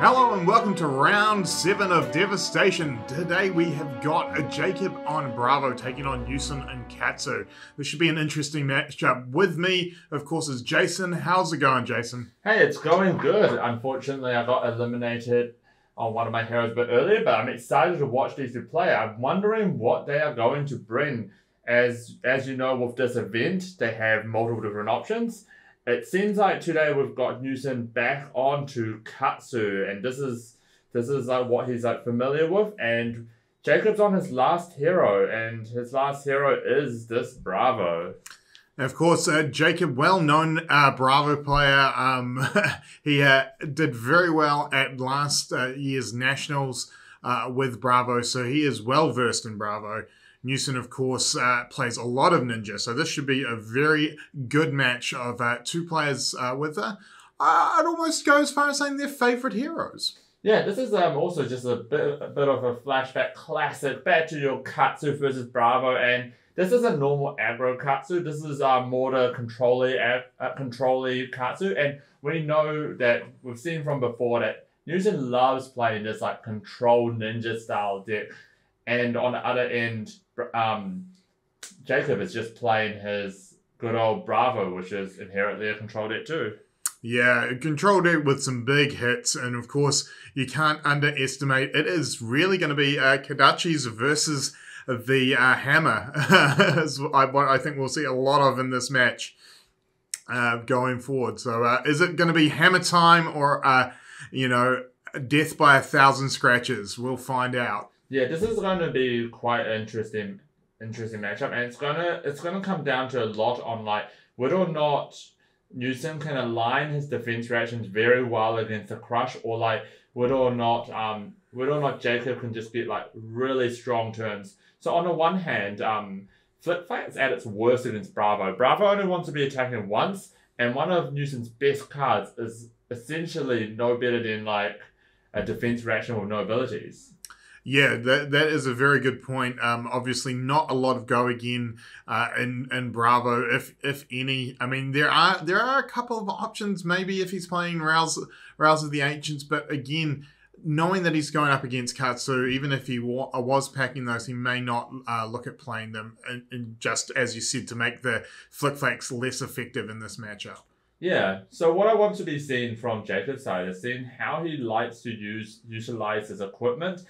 Hello and welcome to round 7 of Dev-astation. Today we have got a Jacob on Bravo taking on Newsun and Katsu. This should be an interesting matchup. With me, of course, is Jason. How's it going, Jason? Hey, it's going good. Unfortunately, I got eliminated on one of my heroes a bit earlier, but I'm excited to watch these two play. I'm wondering what they are going to bring. As you know, with this event, they have multiple different options. It seems like today we've got Newsun back onto Katsu, and this is like what he's like familiar with. And Jacob's on his last hero, and his last hero is this Bravo. And of course, Jacob, well-known Bravo player. He did very well at last year's Nationals with Bravo, so he is well-versed in Bravo. Newsun, of course, plays a lot of Ninja, so this should be a very good match of two players with, I'd almost go as far as saying their favourite heroes. Yeah, this is also just a bit of a flashback classic back to your Katsu versus Bravo, and this is a normal aggro Katsu. This is more the controlly Katsu, and we know that we've seen from before that Newsun loves playing this like control ninja style deck. And on the other end, Jacob is just playing his good old Bravo, which is inherently a control deck too. Yeah, a control deck with some big hits, and of course, you can't underestimate. It is really going to be Kadachi's versus the Hammer. Is what I think we'll see a lot of in this match going forward. So is it going to be Hammer time or, death by 1,000 scratches? We'll find out. Yeah, this is going to be quite an interesting matchup, and it's gonna come down to a lot on like whether or not Newsun can align his defense reactions very well against the crush, or like whether or not Jacob can just get like really strong turns. So on the one hand, Flip Fight's at its worst against Bravo. Bravo only wants to be attacking once, and one of Newsun's best cards is essentially no better than like a defense reaction with no abilities. Yeah, that is a very good point. Obviously, not a lot of go again in Bravo, if any. I mean, there are a couple of options, maybe if he's playing Rouse of the Ancients, but again, knowing that he's going up against Katsu, even if he was packing those, he may not look at playing them, and just as you said, to make the flick-flacks less effective in this matchup. Yeah, so what I want to be seeing from Jacob's side is seeing how he likes to utilize his equipment,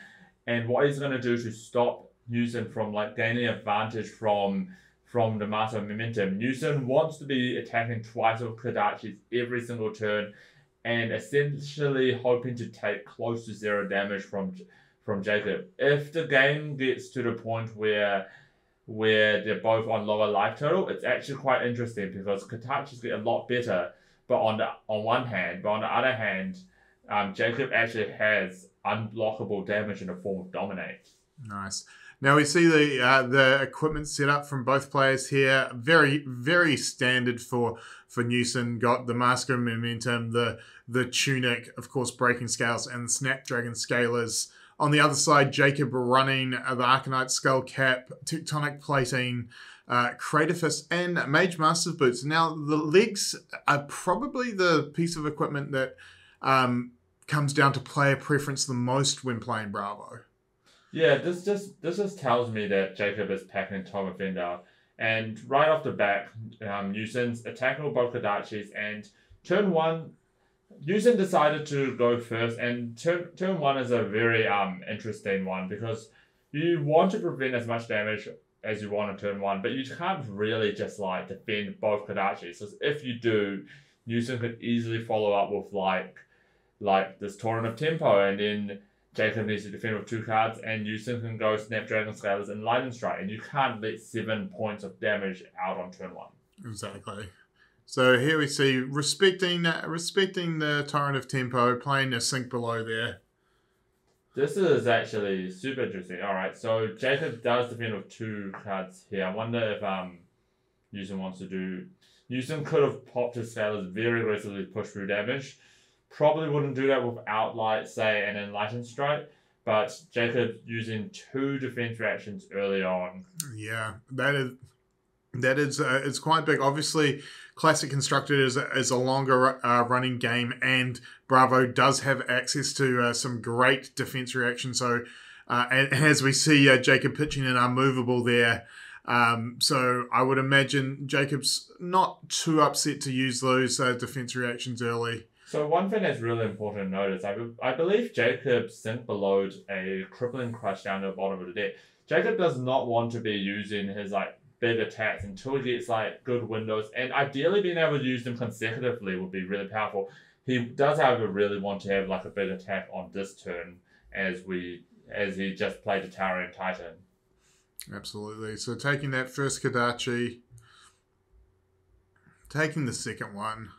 and what he's going to do to stop Newsun from like gaining advantage from the Master of Momentum. Newsun wants to be attacking twice with Kadachis every single turn, and essentially hoping to take close to 0 damage from Jacob. If the game gets to the point where they're both on lower life total, it's actually quite interesting because Katachis get a lot better. But on the other hand, Jacob actually has unblockable damage in the form of Dominate. Nice. Now we see the equipment set up from both players here. Very, very standard for Newsun. Got the Master of Momentum, the Tunic, of course, Breaking Scales, and the Snapdragon Scalers. On the other side, Jacob running the Arcanite Skull Cap, Tectonic Plating, Crater Fist, and Mage Master's Boots. Now, the legs are probably the piece of equipment that comes down to player preference the most when playing Bravo. Yeah, this just tells me that Jacob is packing Tom Offender. And right off the bat, Newsun's attacking with both Kadachis, and turn 1, Newsun decided to go first, and turn 1 is a very interesting one because you want to prevent as much damage as you want on turn 1, but you can't really just like defend both Kadachis. So if you do, Newsun could easily follow up with like this Torrent of Tempo, and then Jacob needs to defend with 2 cards, and Newsun can go Snapdragon Scalers and Lightning Strike, and you can't let 7 points of damage out on turn 1. Exactly. So here we see respecting the Torrent of Tempo, playing a Sink Below there. This is actually super interesting. All right, so Jacob does defend with 2 cards here. I wonder if Newsun wants to do. Newsun could have popped his Scalers very aggressively, push through damage. Probably wouldn't do that without, like, say, an Enlightened Strike, but Jacob using 2 defense reactions early on. Yeah, that is That is, it's quite big. Obviously, Classic Constructed is a longer running game, and Bravo does have access to some great defense reaction. So, and as we see Jacob pitching an unmovable there, so I would imagine Jacob's not too upset to use those defense reactions early. So one thing that's really important to notice, I believe Jacob sent below a crippling crush down to the bottom of the deck. Jacob does not want to be using his big attacks until he gets good windows, and ideally being able to use them consecutively would be really powerful. He does, however, really want to have a big attack on this turn as he just played a Towering Titan. Absolutely. So taking that first Kodachi, taking the second one.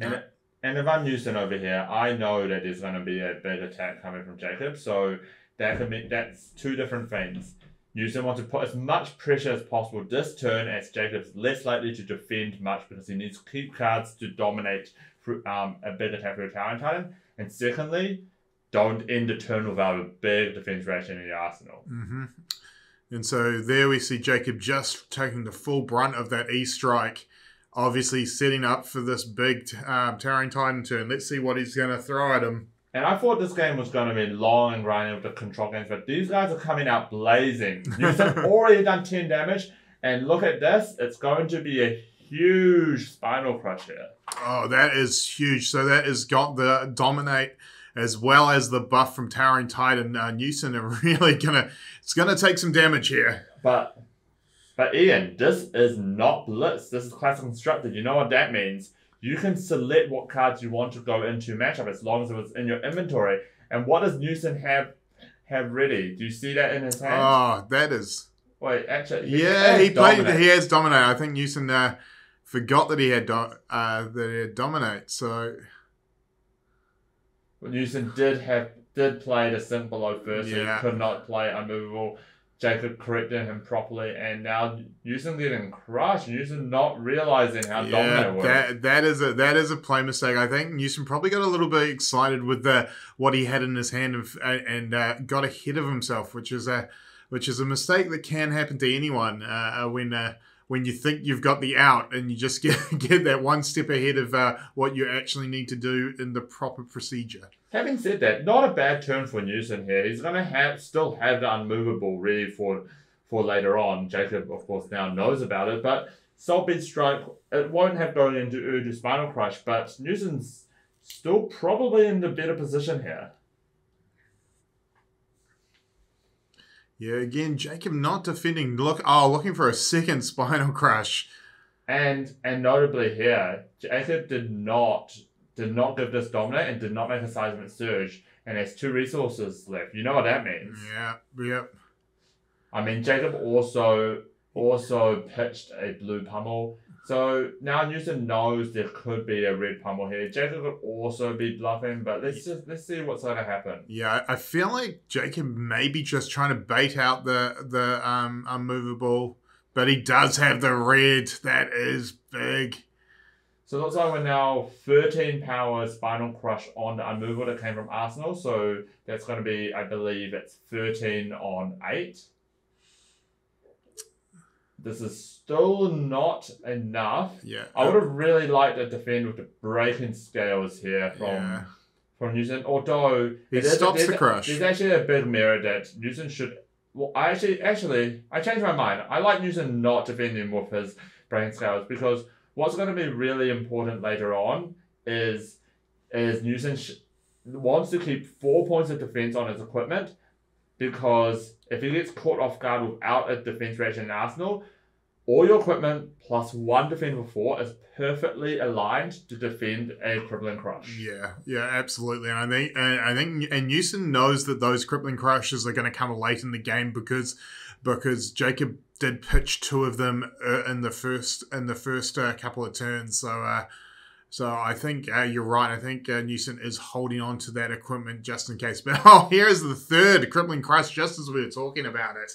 And if I'm Newsun over here, I know that there's going to be a big attack coming from Jacob, so that's two different things. Newsun wants to put as much pressure as possible this turn, as Jacob's less likely to defend much because he needs to keep cards to dominate a big attack for a Towering Titan. And secondly, don't end the turn without a big defense reaction in your arsenal. Mm-hmm. And so there we see Jacob just taking the full brunt of that E-strike, obviously setting up for this big Towering Titan turn. Let's see what he's going to throw at him. And I thought this game was going to be long and grinding with the control games, but these guys are coming out blazing. Newsun already done 10 damage, and look at this. It's going to be a huge Spinal Crush here. Oh, that is huge. So that has got the Dominate as well as the buff from Towering Titan. Newsun are really it's gonna take some damage here. But Ian, this is not Blitz. This is Classic Constructed. You know what that means. You can select what cards you want to go into matchup as long as it was in your inventory. And what does Newsun have ready? Do you see that in his hand? Oh, that is... Wait, actually... He has Dominate. I think Newsun forgot that he had Dominate, so... Newsun did play the sync below first, so he could not play Unmovable. Jacob corrected him properly, and now Newsun getting crushed. Newsun not realizing how dominant was. That is a play mistake. I think Newsun probably got a little bit excited with what he had in his hand and got ahead of himself, which is a mistake that can happen to anyone when you think you've got the out and you just get that one step ahead of what you actually need to do in the proper procedure. Having said that, not a bad turn for Newsun here. He's going to still have the Unmovable ready for later on. Jacob, of course, now knows about it, but Soul Beat Strike, it won't have gone into Spinal Crush, but Newsun's still probably in the better position here. Yeah, again, Jacob not defending. Looking for a second Spinal Crush. And notably here, Jacob did not give this Dominate and did not make a Seismic Surge, and has 2 resources left. You know what that means. Yeah. I mean, Jacob also pitched a blue pummel. So now Newsun knows there could be a red pummel here. Jacob could also be bluffing, but let's see what's going to happen. Yeah, I feel like Jacob may be just trying to bait out the Unmovable, but he does have the red. That is big. So it looks like we're now 13 power Spinal Crush on the Unmovable that came from Arsenal. So that's going to be, I believe, it's 13 on 8. This is still not enough. Yeah. I would have really liked to defend with the breaking scales here from Newsun. Although he stops the crush. There's actually a big mirror that Newsun should. Well, I changed my mind. I like Newsun not defending with his breaking scales, because what's going to be really important later on is Newsun wants to keep 4 points of defense on his equipment, because if he gets caught off guard without a defense reaction in Arsenal, all your equipment plus 1 defend for 4 is perfectly aligned to defend a crippling crush. Yeah, absolutely. And I think Newsun knows that those crippling crushes are going to come late in the game because Jacob did pitch 2 of them in the first couple of turns. So I think you're right. I think Newsun is holding on to that equipment just in case. But here's the third crippling crush, just as we were talking about it.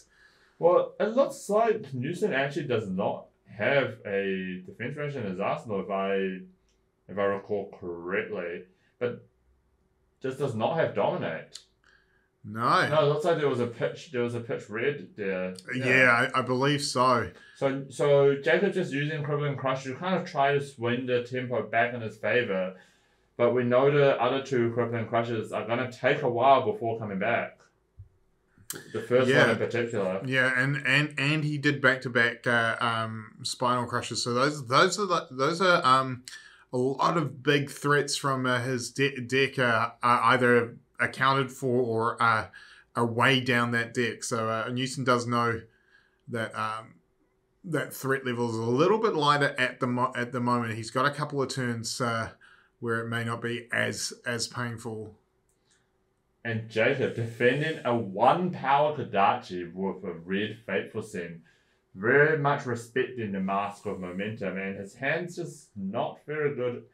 Well, it looks like Newsun actually does not have a defense reaction in his arsenal, if I recall correctly, but just does not have Dominate. No. No, it looks like there was a pitch red there. Yeah, I believe so. So Jacob just using crippling crush to kind of try to swing the tempo back in his favor, but we know the other two crippling crushes are gonna take a while before coming back. The first one in particular. Yeah, and he did back-to-back spinal crushes. So those are a lot of big threats from his deck either accounted for or are way down that deck. So Newsun does know that that threat level is a little bit lighter at the moment. He's got a couple of turns where it may not be as painful. And Jacob defending a 1-power Kodachi with a red Fateful Sin. Very much respecting the Mask of Momentum, and his hand's just not very good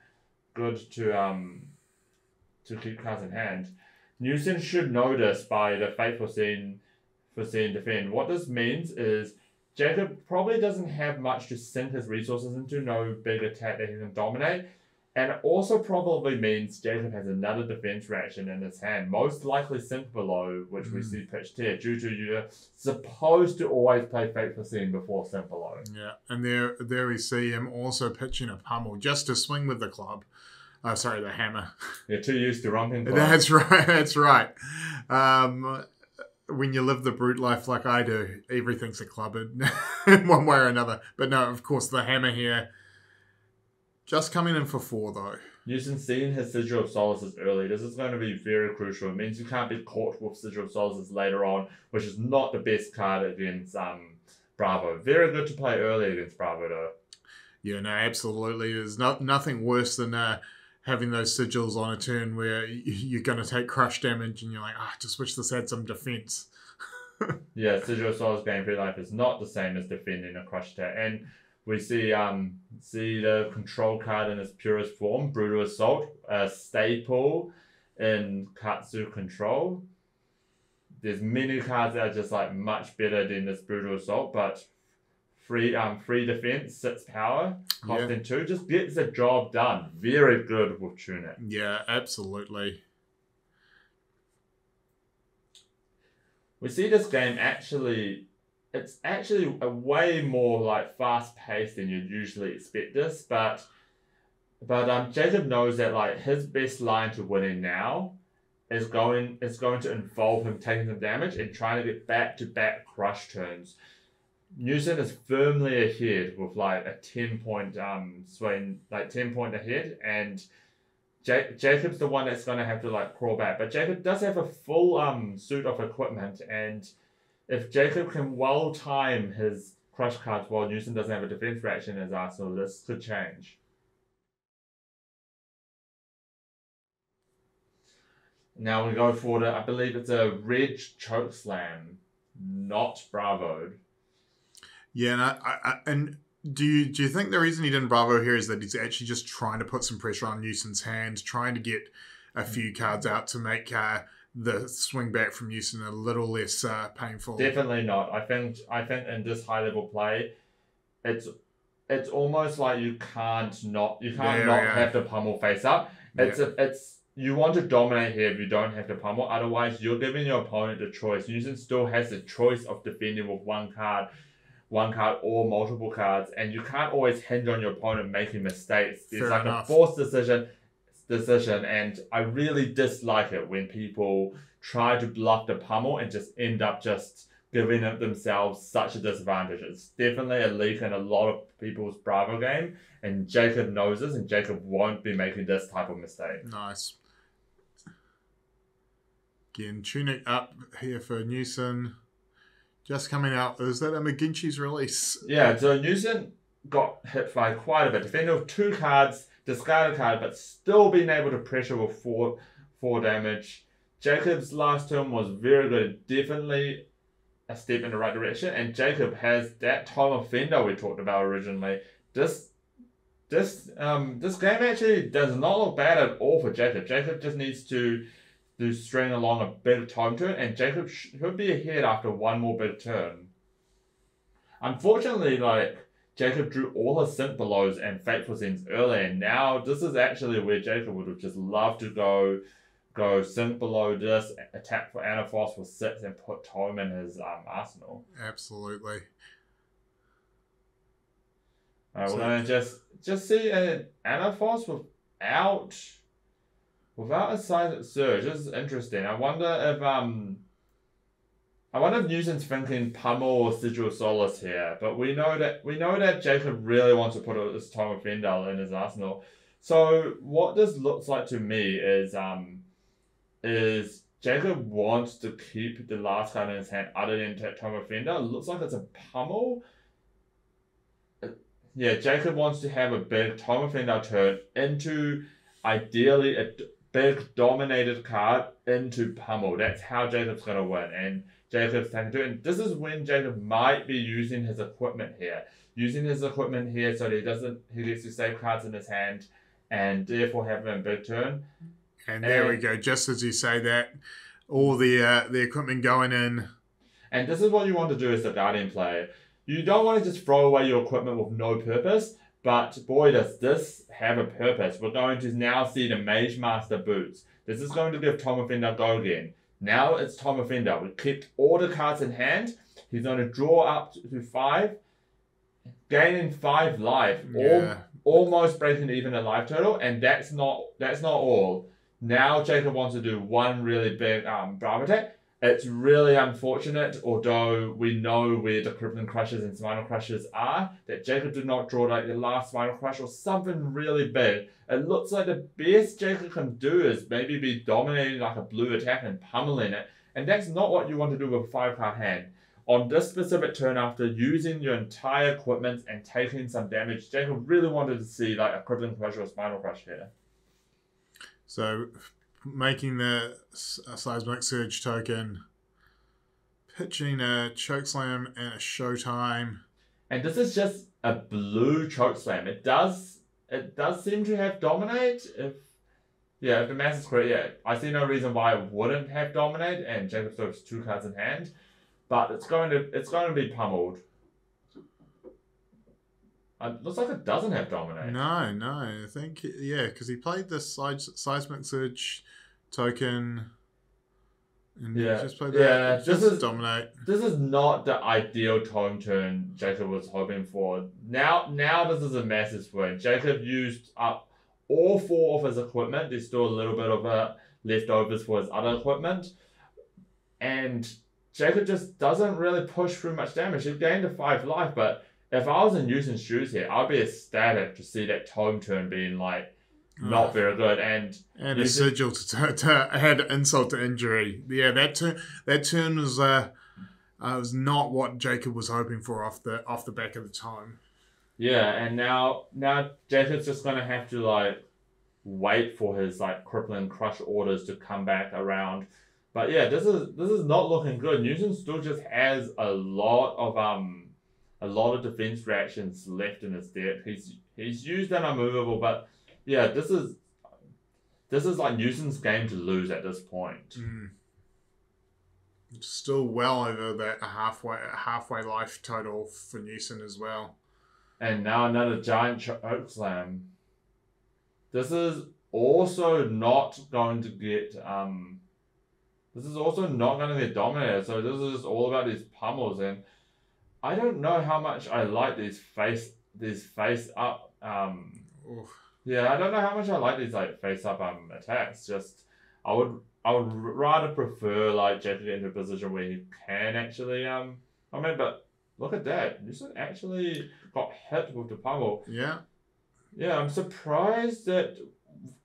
to keep cards in hand. Newsun should know this by the Fateful Sin for seeing defend. What this means is Jacob probably doesn't have much to sink his resources into, no big attack that he can dominate. And it also probably means Jacob has another defense reaction in his hand, most likely Sink Below, which we see pitched here, due to you're supposed to always play Fateful Sin before Sink Below. Yeah, and there we see him also pitching a pummel just to swing with the club. Sorry, the hammer. You're too used to romping club. That's right, that's right. When you live the brute life like I do, everything's a club in one way or another. But no, of course, the hammer here. Just coming in for 4, though. Newsun seeing his Sigil of Solaces early. This is going to be very crucial. It means you can't be caught with Sigil of Solaces later on, which is not the best card against Bravo. Very good to play early against Bravo, though. Yeah, no, absolutely. There's nothing worse than having those sigils on a turn where you're going to take crush damage and you're like, just wish this had some defense. Yeah, Sigil of Solace game free life is not the same as defending a crush attack. And we see the control card in its purest form, Brutal Assault, a staple in Katsu control. There's many cards that are just like much better than this Brutal Assault, but free defense, 6 power, costing 2, just gets the job done. Very good with Tunic. Yeah, absolutely. We see this game it's actually a way more like fast-paced than you'd usually expect this, but Jacob knows that like his best line to winning now is going to involve him taking some damage and trying to get back-to-back crush turns. Newsun is firmly ahead with like a 10-point swing, like 10-point ahead, and Jacob's the one that's going to have to like crawl back. But Jacob does have a full suit of equipment, and if Jacob can well time his crush cards while Newsun doesn't have a defense reaction in his arsenal, this could change. Now we go for I believe it's a red choke slam, not bravoed. Yeah, and do you think the reason he didn't bravo here is that he's actually just trying to put some pressure on Newson's hand, trying to get a few cards out to make the swing back from Newsun a little less painful? Definitely not. I think in this high level play, it's almost like you can't not have to pummel face up. You want to dominate here if you don't have to pummel. Otherwise, you're giving your opponent the choice. Newsun still has the choice of defending with one card or multiple cards, and you can't always hinge on your opponent making mistakes. There's a forced decision, and I really dislike it when people try to bluff the pummel and just end up just giving themselves such a disadvantage. It's definitely a leak in a lot of people's Bravo game, and Jacob knows this, and Jacob won't be making this type of mistake. Nice. Again, Tunic up here for Newsun. Just coming out. Is that a McGinty's release? Yeah, so Newsun got hit by quite a bit. Defender with 2 cards, discard a card, but still being able to pressure with 4 damage. Jacob's last turn was very good. Definitely a step in the right direction. And Jacob has that Tome of Fender we talked about originally. This game actually does not look bad at all for Jacob. Jacob just needs to string along a big time turn, and Jacob should be ahead after one more big turn. Unfortunately, Jacob drew all his Sink Belows and Fateful Sins early, and now this is actually where Jacob would have just loved to go go sink below this, attack for Anaphos for 6, and put Tome in his arsenal. Absolutely. Alright, we're gonna just see an Anaphos without a Seismic Surge. This is interesting. I wonder if Newson's thinking Pummel or Sigil Solace here, but we know that Jacob really wants to put this Tome of Fendel in his arsenal. So what this looks like to me is Jacob wants to keep the last card in his hand other than Tome of Fendel. It looks like it's a Pummel. Yeah, Jacob wants to have a big Tome of Fendel turn into, ideally, a big dominated card into Pummel. That's how Jacob's going to win. And Jacob's taking to it. And this is when Jacob might be using his equipment here. So that he gets to save cards in his hand and therefore have a big turn. And there we go. Just as you say that, all the equipment going in. And this is what you want to do as a Guardian player. You don't want to just throw away your equipment with no purpose, but boy, does this have a purpose. We're going to now see the Mage Master boots. This is going to give Tome of Fendel go again. Now it's Tome of Fendel. We kept all the cards in hand. He's going to draw up to 5, gaining 5 life, almost breaking even a life total, and that's not all. Now Jacob wants to do one really big Bravo attack. It's really unfortunate, although we know where the Crippling Crushes and Spinal Crushes are, that Jacob did not draw like the last Spinal Crush or something really big. It looks like the best Jacob can do is maybe be dominating like a blue attack and pummeling it, and that's not what you want to do with a 5-card hand. On this specific turn, after using your entire equipment and taking some damage, Jacob really wanted to see like a Crippling Crush or a Spinal Crush here. So, making the Seismic Surge token, pitching a Chokeslam and a Showtime. And this is just a blue Chokeslam. It does seem to have Dominate. If the math is correct, I see no reason why it wouldn't have Dominate, and Jacob still has 2 cards in hand. But it's going to be pummeled. It looks like it doesn't have Dominate. No, I think, because he played the Seismic Surge token, and he just played that. This is Dominate. This is not the ideal Tome turn Jacob was hoping for. Now this is a massive win. Jacob used up all 4 of his equipment. There's still a little bit of leftovers for his other equipment. And Jacob just doesn't really push through much damage. He gained a 5 life, but if I was in Newsun's shoes here, I'd be ecstatic to see that Tome turn being like not very good. And a Sigil to add insult to injury. Yeah, that turn was not what Jacob was hoping for off the back of the Tome. Yeah, and now Jacob's just gonna have to like wait for his like Crippling Crush orders to come back around. But yeah, this is not looking good. Newsun still just has a lot of defense reactions left in his deck. He's used an unmovable, but yeah, this is like Newsun's game to lose at this point. Still well over that halfway life total for Newsun as well. And now another giant Chokeslam. This is also not going to get dominated. So this is just all about these pummels, and I don't know how much I like these face up. Yeah, I don't know how much I like these like face up attacks. Just I would rather prefer like Jacob get into a position where he can actually but look at that. Newsun actually got hit with the pummel. Yeah. Yeah, I'm surprised that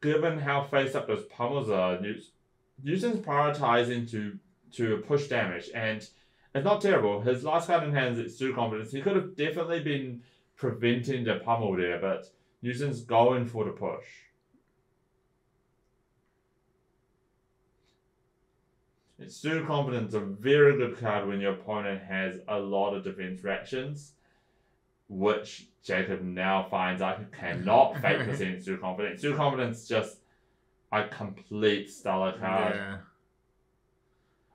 given how face up those pummels are, Newsun's prioritizing to push damage, and it's not terrible. His last card in hand is Steel Confidence. He could have definitely been preventing the pummel there, but Newsun's going for the push. Steel Confidence, a very good card when your opponent has a lot of defense reactions, which Jacob now finds out he cannot fake percent Steel Confidence. Steel Confidence just a complete stellar card. Yeah.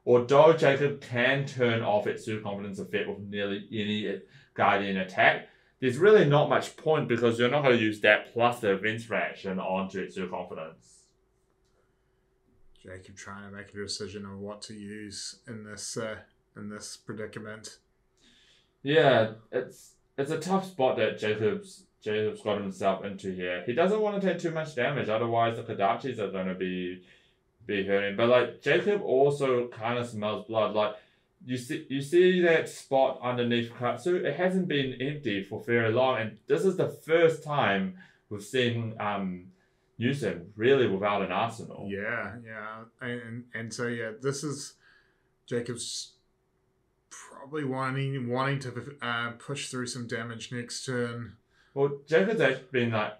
Although Jacob can turn off its Steel Confidence effect with nearly any Guardian attack, there's really not much point because you're not going to use that plus the events reaction onto its Steel Confidence. Jacob trying to make a decision of what to use in this predicament. Yeah, it's a tough spot that Jacob's got himself into here. He doesn't want to take too much damage, otherwise the Kodachis are going to be hurting. But like Jacob also kind of smells blood. Like you see that spot underneath Katsu. It hasn't been empty for very long, and this is the first time we've seen Newsun really without an arsenal. Yeah, and so yeah, this is Jacob's probably wanting to push through some damage next turn. Well, Jacob's actually been like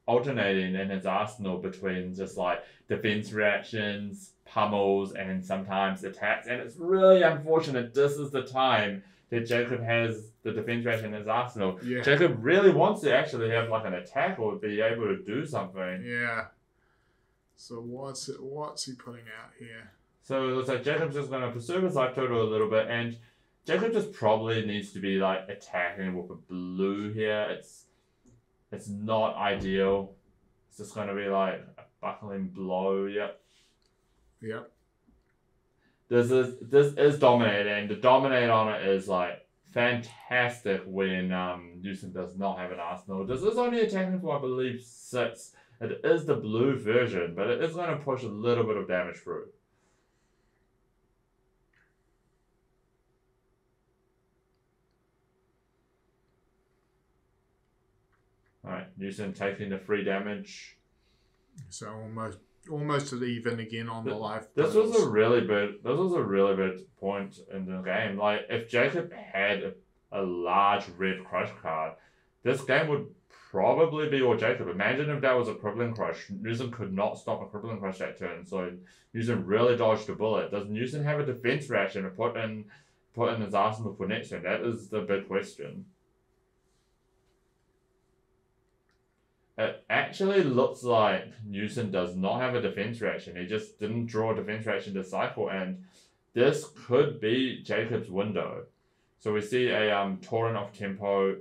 alternating in his arsenal between just like defense reactions, pummels, and sometimes attacks. And it's really unfortunate this is the time that Jacob has the defense reaction in his arsenal. Yeah. Jacob really wants to actually have like an attack or be able to do something. Yeah. So what's he putting out here? So it looks like Jacob's just going to preserve his life total a little bit, and Jacob just probably needs to be like attacking with a blue here. It's not ideal. It's just going to be like a buckling blow. Yep. This is dominate, and the dominate on it is like fantastic when Newsun does not have an arsenal. This is only attacking for I believe 6. It is the blue version, but it is going to push a little bit of damage through. Alright, Newsun taking the 3 damage. So almost at even again on the life. This was a really big point in the game. Like if Jacob had a large red crush card, this game would probably be all Jacob. Imagine if that was a crippling crush. Newsun could not stop a crippling crush that turn, so Newsun really dodged a bullet. Does Newsun have a defense reaction to put in his arsenal for next turn? That is the big question. It actually looks like Newsun does not have a defense reaction. He just didn't draw a defense reaction this cycle, and this could be Jacob's window. So we see a torrent of tempo,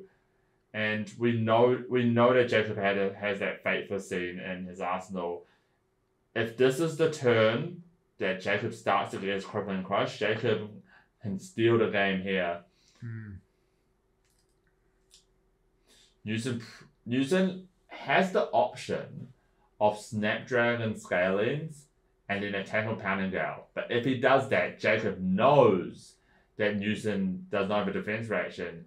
and we know that Jacob has that fateful scene in his arsenal. If this is the turn that Jacob starts to get his crippling crush, Jacob can steal the game here. Newsun has the option of Snapdragon Scalings and then attack on Pounding Gale. But if he does that, Jacob knows that Newsun does not have a defense reaction.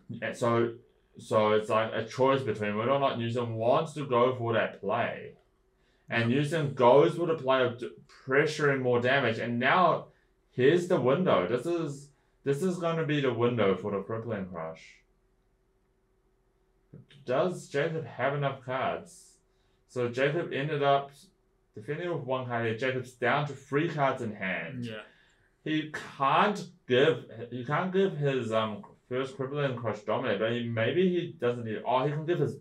Yeah. And so it's like a choice between whether or not Newsun wants to go for that play. And Newsun goes for the play of pressuring more damage. And now here's the window. This is going to be the window for the crippling crush. Does Jacob have enough cards? So Jacob ended up defending with 1 card here. Jacob's down to 3 cards in hand. Yeah. He can't give his first crippling crush dominate, but maybe he doesn't need. He can give his.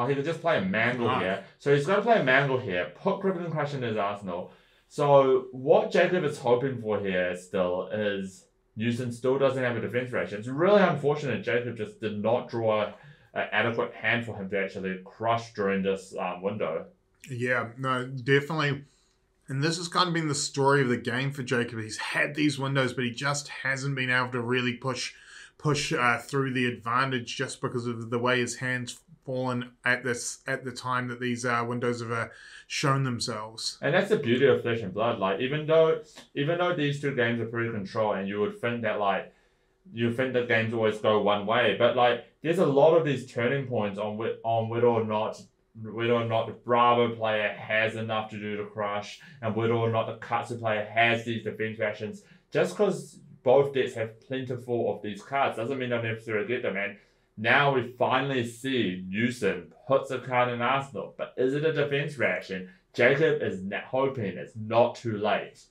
He could just play a mangle here. So he's got to play a mangle here. Put crippling crush in his arsenal. So what Jacob is hoping for here still is Newsun still doesn't have a defense reaction. It's really unfortunate Jacob just did not draw an adequate hand for him to actually crush during this window. Yeah, no, definitely. And this has kind of been the story of the game for Jacob. He's had these windows, but he just hasn't been able to really push through the advantage just because of the way his hands fallen at the time that these windows have shown themselves. And that's the beauty of Flesh and Blood. Like even though these 2 games are pretty control, and you would think that the games always go one way, but like there's a lot of these turning points on whether or not the Bravo player has enough to do the crush, and whether or not the Katsu player has these defense reactions. Just because both decks have plentiful of these cards doesn't mean they'll necessarily get them. And now we finally see Newsun puts a card in arsenal, but is it a defense reaction? Jacob is hoping it's not too late.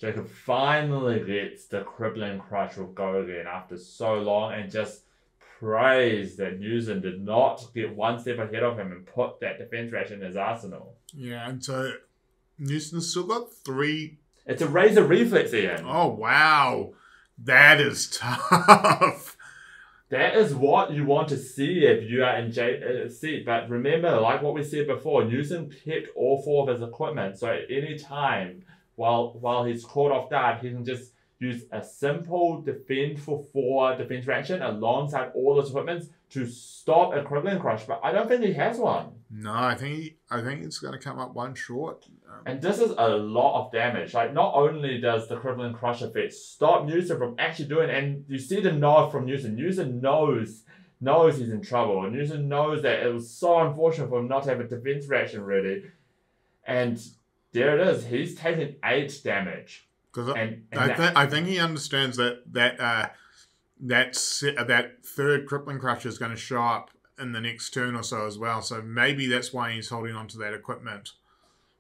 Jacob finally gets the crippling crush with Go again after so long, and just praise that Newsun did not get 1 step ahead of him and put that defense reaction in his arsenal. Yeah, and so Newsun's still got 3. It's a Razor Reflex, Ian. Oh, wow. That is tough. That is what you want to see if you are in seat. But remember, like what we said before, Newsun kept all 4 of his equipment. So at any time, while he's caught off guard, he can just use a simple defend for 4 defense reaction alongside all his equipment to stop a crippling crush. But I don't think he has one. No, I think it's going to come up 1 short. And this is a lot of damage. Like, not only does the crippling crush effect stop Newsun from actually doing it, and you see the nod from Newsun. Newsun knows he's in trouble. Newsun knows that it was so unfortunate for him not to have a defense reaction ready. And there it is. He's taking 8 damage. Because I think he understands that 3rd crippling crush is going to show up in the next turn or so as well. So maybe that's why he's holding on to that equipment.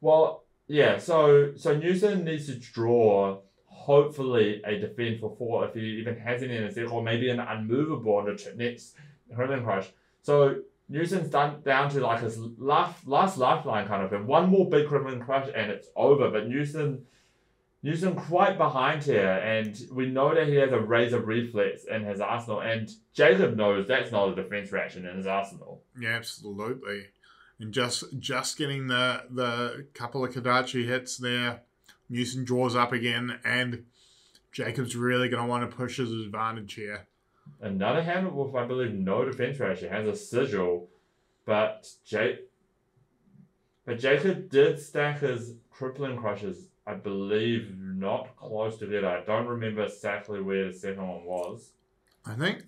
Well, yeah. So Newsun needs to draw hopefully a defend for 4 if he even has any in his deck, or maybe an unmovable on the next crippling crush. So Newsun's down to like his last lifeline kind of thing. 1 more big crippling crush and it's over. But Newsun quite behind here, and we know that he has a Razor Reflex in his arsenal, and Jacob knows that's not a defense reaction in his arsenal. Yeah, absolutely. And just getting the couple of Kadachi hits there, Newsun draws up again, and Jacob's really going to want to push his advantage here. Another hand with, I believe, no defense reaction has a Sigil, but Jacob did stack his crippling crushes, I believe, not close together. I don't remember exactly where the second one was. I think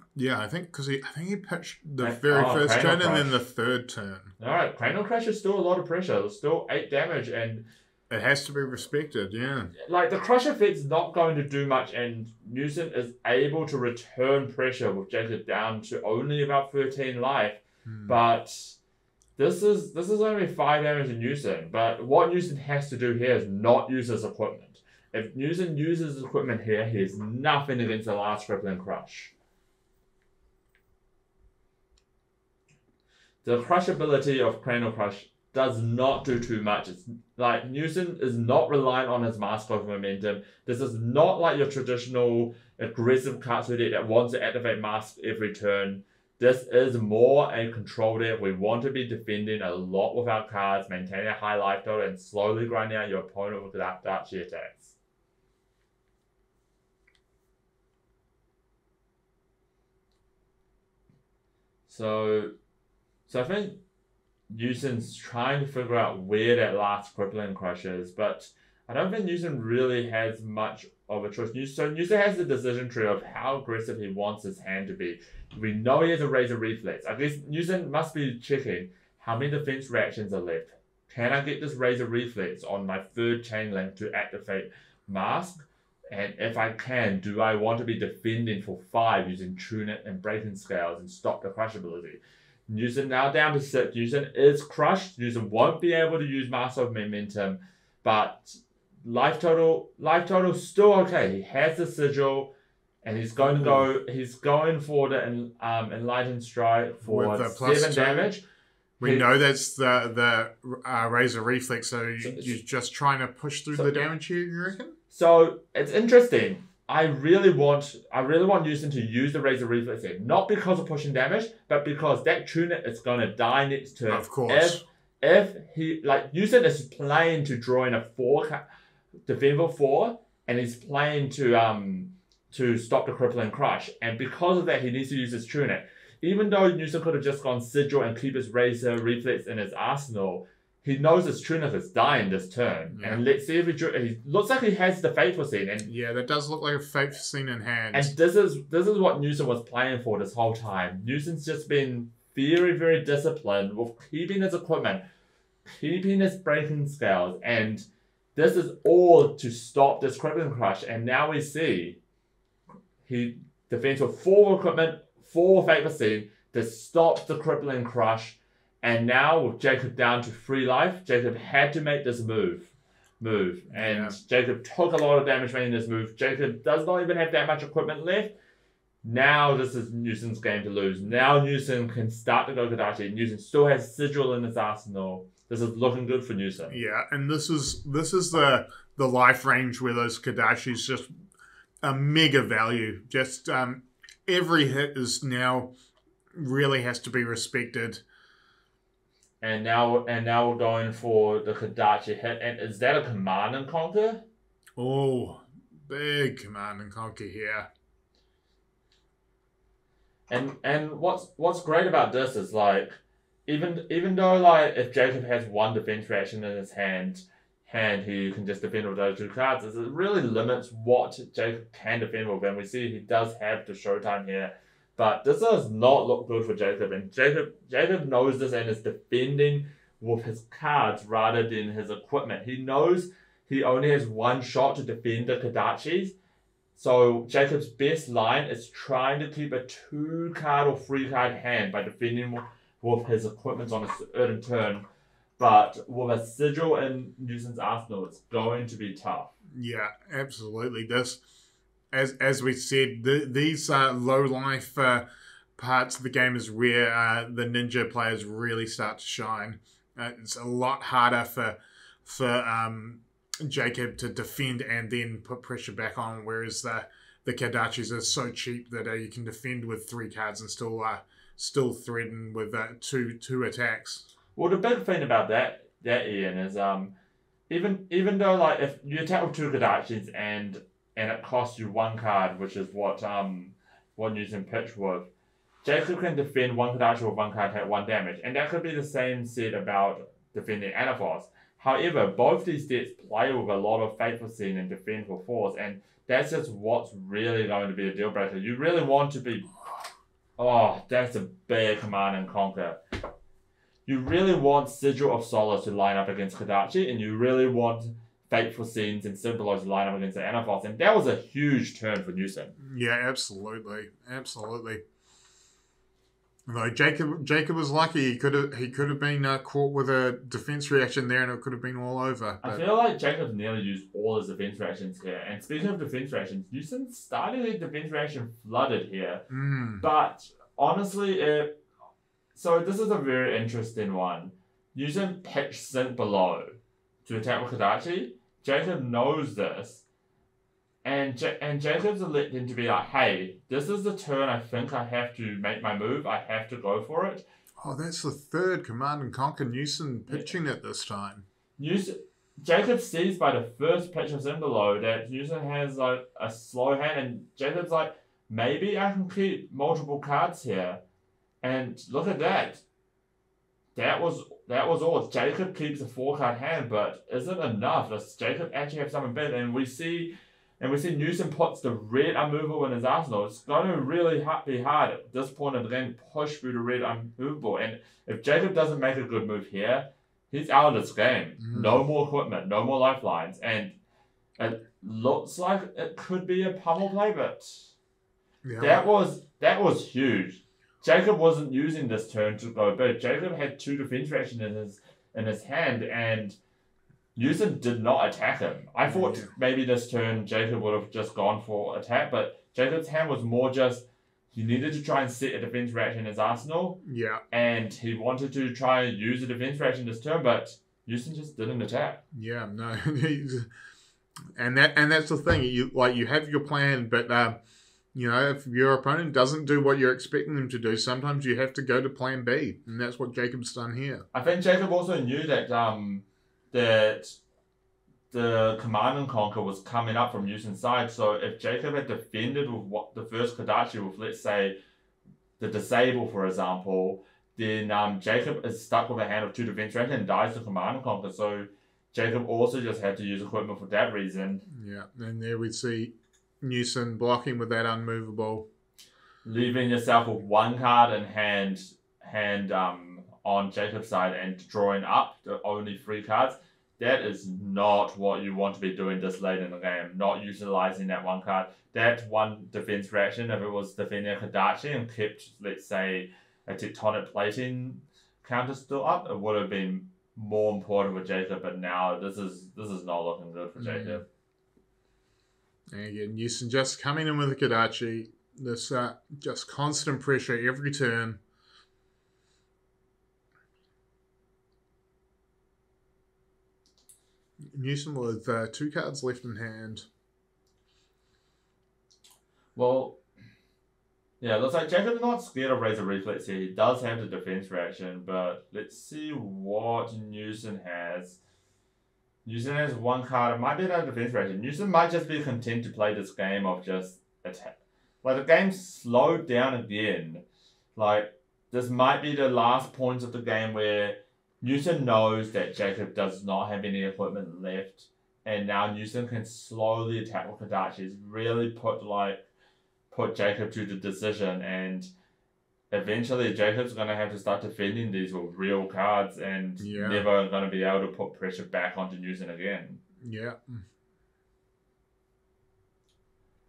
because he pitched the very first turn and then the 3rd turn. All right, Cranial Crush is still a lot of pressure. There's still 8 damage, and it has to be respected. Yeah, like the crush effect's not going to do much, and Newsun is able to return pressure with Jacob down to only about 13 life. But this is only 5 damage to Newsun. But what Newsun has to do here is not use his equipment. If Newsun uses his equipment here, he has nothing against the last crippling crush. The crush ability of Cranial Crush does not do too much. It's like Newsun is not reliant on his Mask of Momentum. This is not like your traditional aggressive Katsu deck that wants to activate Mask every turn. This is more a control deck. We want to be defending a lot with our cards, maintaining a high life total, and slowly grinding out your opponent with Dev-astation attacks. So I think Newsun's trying to figure out where that last crippling crush is, but I don't think Newsun really has much of a choice. Newsun has the decision tree of how aggressive he wants his hand to be. We know he has a Razor Reflex. I guess Newsun must be checking how many defense reactions are left. Can I get this Razor Reflex on my 3rd chain link to activate Mask? And if I can, do I want to be defending for 5 using Tune It and Breaking Scales and stop the crush ability? Newsun now down to 6. Newsun is crushed. Newsun won't be able to use Master of Momentum, but life total still okay. He has the Sigil, and he's going to go. He's going for the Enlightened Strike for 7 damage. We know that's the Razor Reflex. So you're just trying to push through the damage here, you reckon? So it's interesting. I really want Newsun to use the Razor Reflex here, not because of pushing damage, but because that Tuna is going to die next turn. Of course. If he, like, Newsun is playing to draw in a 4 defend for 4, and he's playing to stop the crippling crush, and because of that, he needs to use his Tuna. Even though Newsun could have just gone Sigil and keep his Razor Reflex in his arsenal, he knows his Tunic is dying this turn. Yeah. And let's see if he looks like he has the Faithful Scene. And yeah, that does look like a Faithful Scene in hand. And this is what Newsun was playing for this whole time. Newsun's just been very, very disciplined with keeping his equipment, keeping his Breaking Scales, and this is all to stop this crippling crush. And now we see he defends with 4 equipment, 4 Faithful Scene to stop the crippling crush. And now with Jacob down to 3 life, Jacob had to make this move. And yeah. Jacob took a lot of damage making this move. Jacob does not even have that much equipment left. Now this is Newsun's game to lose. Now Newsun can start to go Kadachi. Newsun still has Sigil in his arsenal. This is looking good for Newsun. Yeah, and this is the life range where those Kadachis just a mega value. Just every hit is now really has to be respected. And now we're going for the Kodachi hit. And is that a command and conquer? Oh, big command and conquer here. And what's great about this is like even though like if Jacob has one defense reaction in his hand he can just defend with those two cards, it really limits what Jacob can defend with. And we see he does have the showtime here. But this does not look good for Jacob. And Jacob knows this and is defending with his cards rather than his equipment. He knows he only has one shot to defend the Kodachis. So Jacob's best line is trying to keep a 2-card or 3-card hand by defending with his equipment on a certain turn. But with a sigil in Newson's arsenal, it's going to be tough. Yeah, absolutely. This, as we said, these low life parts of the game is where the ninja players really start to shine. It's a lot harder for Jacob to defend and then put pressure back on, whereas the Kodachis are so cheap that you can defend with 3 cards and still threaten with two attacks. Well, the big thing about that Ian is even though like if you attack with 2 Kodachis and it costs you 1 card, which is what Newsun pitched with, Jacob can defend 1 Kodachi with 1 card, take 1 damage, and that could be the same said about defending Anaphos. However, both these decks play with a lot of Faithful Scene and defend for force, and that's just what's really going to be a deal breaker. You really want to be... Oh, that's a big command and conquer. You really want Sigil of Solace to line up against Kodachi, and you really want Fateful Scenes and Symbolos to line up against the Anaphos, and that was a huge turn for Newsun. Yeah, absolutely. Absolutely. Though Jacob was lucky. He could have been caught with a defense reaction there, and it could have been all over. I feel like Jacob nearly used all his defense reactions here. And speaking of defense reactions, Newsun started his defense reaction flooded here. But honestly, so this is a very interesting one. Newsun pitched Sink below to attack with Kodachi. Jacob knows this. And Jacob's electing to be like, hey, this is the turn I think I have to make my move. I have to go for it. Oh, that's the 3rd command and conquer Newsun pitching it this time. Jacob sees by the first pitch of Symbolo that Newsun has like a slow hand, and Jacob's like, maybe I can keep multiple cards here. And look at that. That was all. Jacob keeps a 4-card hand, but isn't enough. Does Jacob actually have something better? And we see Newsun puts the red unmovable in his arsenal. It's going to really be hard at this point of the game to push through the red unmovable. And if Jacob doesn't make a good move here, he's out of this game. No more equipment, no more lifelines. And it looks like it could be a pummel play, but that was huge. Jacob wasn't using this turn to go big. Jacob had 2 defense reactions in his hand, and Newsun did not attack him. I thought maybe this turn Jacob would have just gone for attack, but Jacob's hand was more just he needed to try and set a defense reaction in his arsenal. Yeah. And he wanted to try and use a defense reaction this turn, but Newsun just didn't attack. Yeah, no. and that's the thing. You have your plan, but if your opponent doesn't do what you're expecting them to do, sometimes you have to go to plan B, and that's what Jacob's done here. I think Jacob also knew that that the command and conquer was coming up from Newsun's side. So if Jacob had defended with the first Kodachi with, let's say, the disable, for example, then Jacob is stuck with a hand of 2 defense reactions and dies to command and conquer. So Jacob also just had to use equipment for that reason. Yeah, and there we see Newsun blocking with that unmovable. Leaving yourself with 1 card in hand on Jacob's side and drawing up the only 3 cards. That is not what you want to be doing this late in the game. Not utilizing that 1 card. That 1 defense reaction, if it was defending a Kodachi and kept, let's say, a tectonic plating counter still up, it would have been more important for Jacob. But now this is not looking good for Jacob. And again, Newsun just coming in with a Kodachi. This just constant pressure every turn. Newsun with 2 cards left in hand. Well, Yeah, looks like Jacob's not scared of Razor Reflex here. He does have the defense reaction, but let's see what Newsun has. Newsun has one card. It might be another defense reaction. Newsun might just be content to play this game of just attack. Like, the game slowed down again. Like, this might be the last points of the game where Newsun knows that Jacob does not have any equipment left. And now Newsun can slowly attack with Kadachi. It's really put Jacob to the decision, and eventually Jacob's going to have to start defending these with real cards and never going to be able to put pressure back onto Newsun again. Yeah.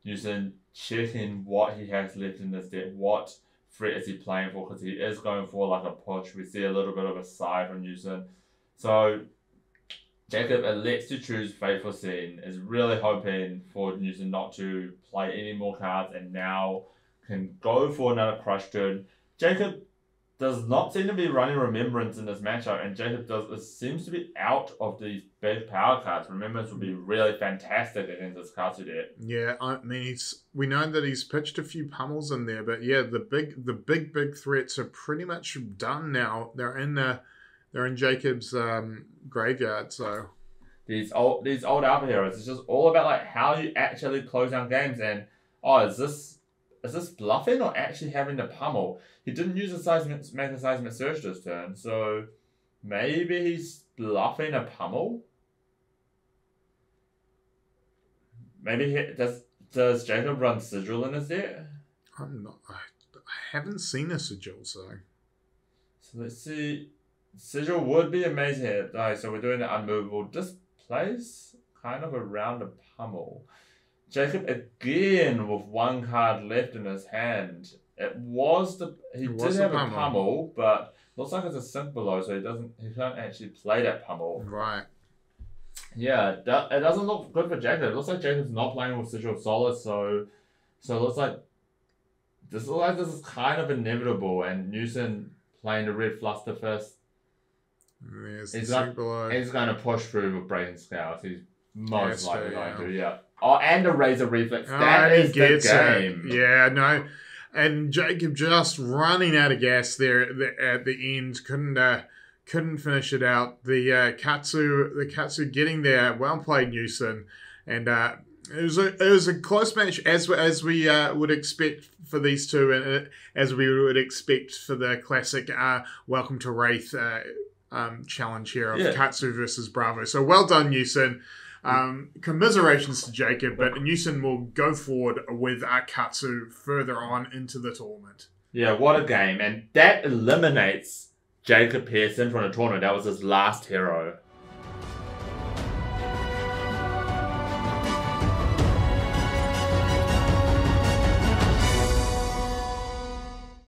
Newsun checking what he has left in this deck, what threat is he playing for, because he is going for like a push. We see a little bit of a sigh from Newsun. So Jacob elects to choose Faithful Scene, is really hoping for Newsun not to play any more cards, and now can go for another crush turn. Jacob does not seem to be running Remembrance in this matchup, and Jacob seems to be out of these big power cards. Remembrance would be really fantastic against this Katsu deck. Yeah, I mean, we know that he's pitched a few pummels in there, but yeah, the big threats are pretty much done now. They're in Jacob's graveyard. So these old alpha heroes, it's just all about like how you actually close down games. And is this bluffing or actually having to pummel? He didn't use make a seismic surge this turn, so maybe he's bluffing a pummel. Maybe does Jacob run Sigil in his deck? I haven't seen a Sigil, so let's see. Sigil would be amazing here. Right, so we're doing the unmovable. This plays kind of around a pummel. Jacob again with one card left in his hand. He did have a pummel, but looks like it's a sync below, so he can't actually play that pummel. Right. Yeah, it doesn't look good for Jacob. It looks like Jacob's not playing with Sigil Solid, so it looks like this is kind of inevitable, and Newsun playing the red fluster first. He's going to push through with Breaking Scales. He's most likely going to, yeah. Oh, and the Razor Reflex. That is the game. Yeah, no. And Jacob just running out of gas there at the end. Couldn't finish it out. The Katsu getting there. Well played, Newsun. And it was a close match as we would expect for these two, and as we would expect for the classic Welcome to Wraith challenge here of Katsu versus Bravo. So well done, Newsun. Commiserations to Jacob, but Newsun will go forward with Katsu further on into the tournament. Yeah, what a game. And that eliminates Jacob Pearson from the tournament. That was his last hero.